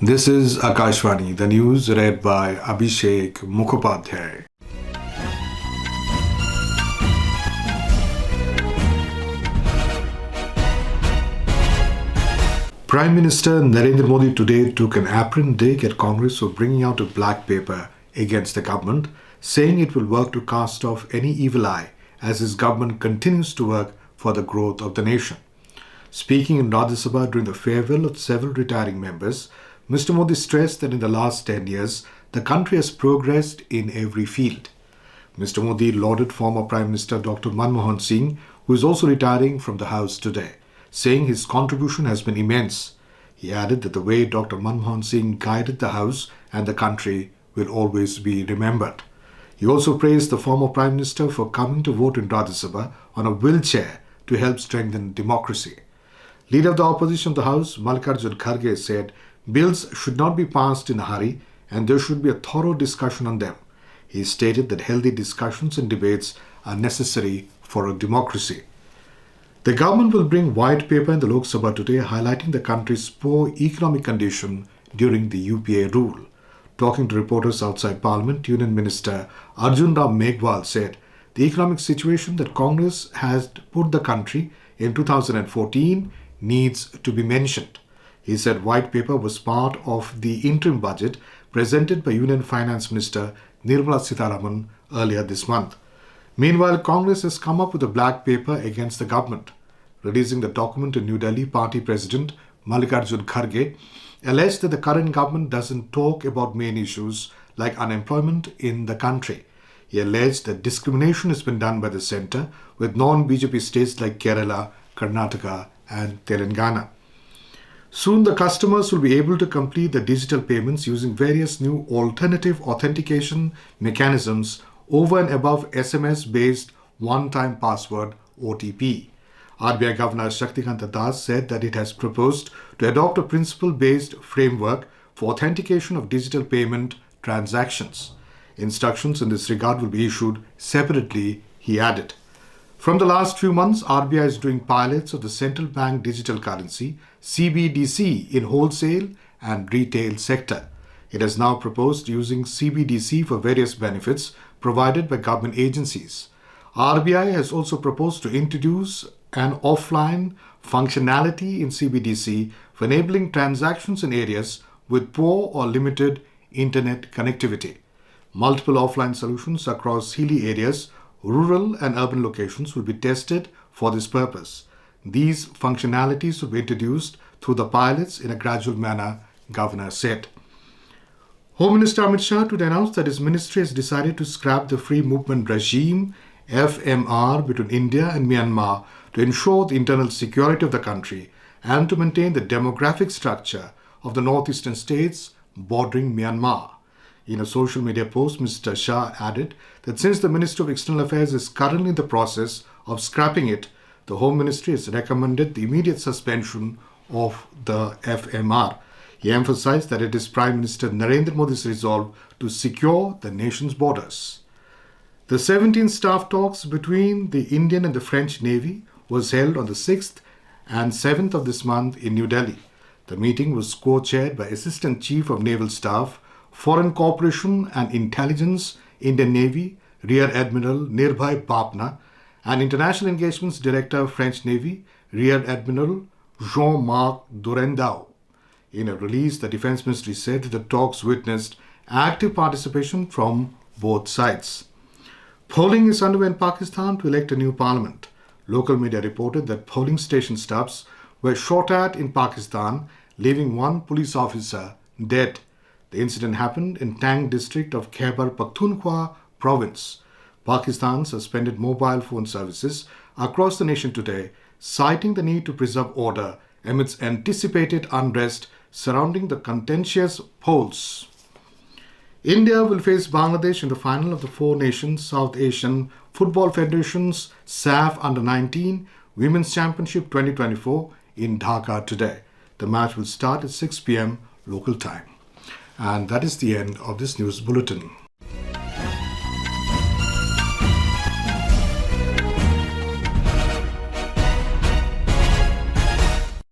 This is Akashvani, the news read by Abhishek Mukhopadhyay. Prime Minister Narendra Modi today took an apparent dig at Congress for bringing out a black paper against the government, saying it will work to cast off any evil eye as his government continues to work for the growth of the nation. Speaking in Rajya Sabha during the farewell of several retiring members, Mr. Modi stressed that in the last 10 years, the country has progressed in every field. Mr. Modi lauded former Prime Minister Dr. Manmohan Singh, who is also retiring from the House today, saying his contribution has been immense. He added that the way Dr. Manmohan Singh guided the House and the country will always be remembered. He also praised the former Prime Minister for coming to vote in Rajya Sabha on a wheelchair to help strengthen democracy. Leader of the opposition of the House, Mallikarjun Kharge, said bills should not be passed in a hurry and there should be a thorough discussion on them. He stated that healthy discussions and debates are necessary for a democracy. The government will bring white paper in the Lok Sabha today highlighting the country's poor economic condition during the UPA rule. Talking to reporters outside Parliament, Union Minister Arjun Ram Meghwal said the economic situation that Congress has put the country in 2014 needs to be mentioned. He said white paper was part of the interim budget presented by Union Finance Minister Nirmala Sitharaman earlier this month. Meanwhile, Congress has come up with a black paper against the government. Releasing the document in New Delhi, party president Mallikarjun Kharge alleged that the current government doesn't talk about main issues like unemployment in the country. He alleged that discrimination has been done by the centre with non-BJP states like Kerala, Karnataka and Telangana. Soon the customers will be able to complete the digital payments using various new alternative authentication mechanisms over and above SMS-based one-time password OTP. RBI Governor Shaktikanta Das said that it has proposed to adopt a principle-based framework for authentication of digital payment transactions. Instructions in this regard will be issued separately, he added. From the last few months, RBI is doing pilots of the central bank digital currency, CBDC, in wholesale and retail sector. It has now proposed using CBDC for various benefits provided by government agencies. RBI has also proposed to introduce an offline functionality in CBDC for enabling transactions in areas with poor or limited internet connectivity. Multiple offline solutions across hilly areas, rural and urban locations will be tested for this purpose. These functionalities will be introduced through the pilots in a gradual manner, Governor said. Home Minister Amit Shah today announced that his ministry has decided to scrap the free movement regime, FMR, between India and Myanmar to ensure the internal security of the country and to maintain the demographic structure of the northeastern states bordering Myanmar. In a social media post, Mr. Shah added that since the Ministry of External Affairs is currently in the process of scrapping it, the Home Ministry has recommended the immediate suspension of the FMR. He emphasized that it is Prime Minister Narendra Modi's resolve to secure the nation's borders. The 17th staff talks between the Indian and the French Navy was held on the 6th and 7th of this month in New Delhi. The meeting was co-chaired by Assistant Chief of Naval Staff, Foreign Cooperation and Intelligence, Indian Navy, Rear Admiral Nirbhay Bapna, and International Engagements Director, French Navy, Rear Admiral Jean-Marc Durandau. In a release, the Defense Ministry said that the talks witnessed active participation from both sides. Polling is underway in Pakistan to elect a new parliament. Local media reported that polling station staffs were shot at in Pakistan, leaving one police officer dead. The incident happened in Tang district of Khyber Pakhtunkhwa province. Pakistan suspended mobile phone services across the nation today, citing the need to preserve order amidst anticipated unrest surrounding the contentious polls. India will face Bangladesh in the final of the Four Nations South Asian Football Federation's SAF Under-19 Women's Championship 2024 in Dhaka today. The match will start at 6 p.m. local time. And that is the end of this news bulletin.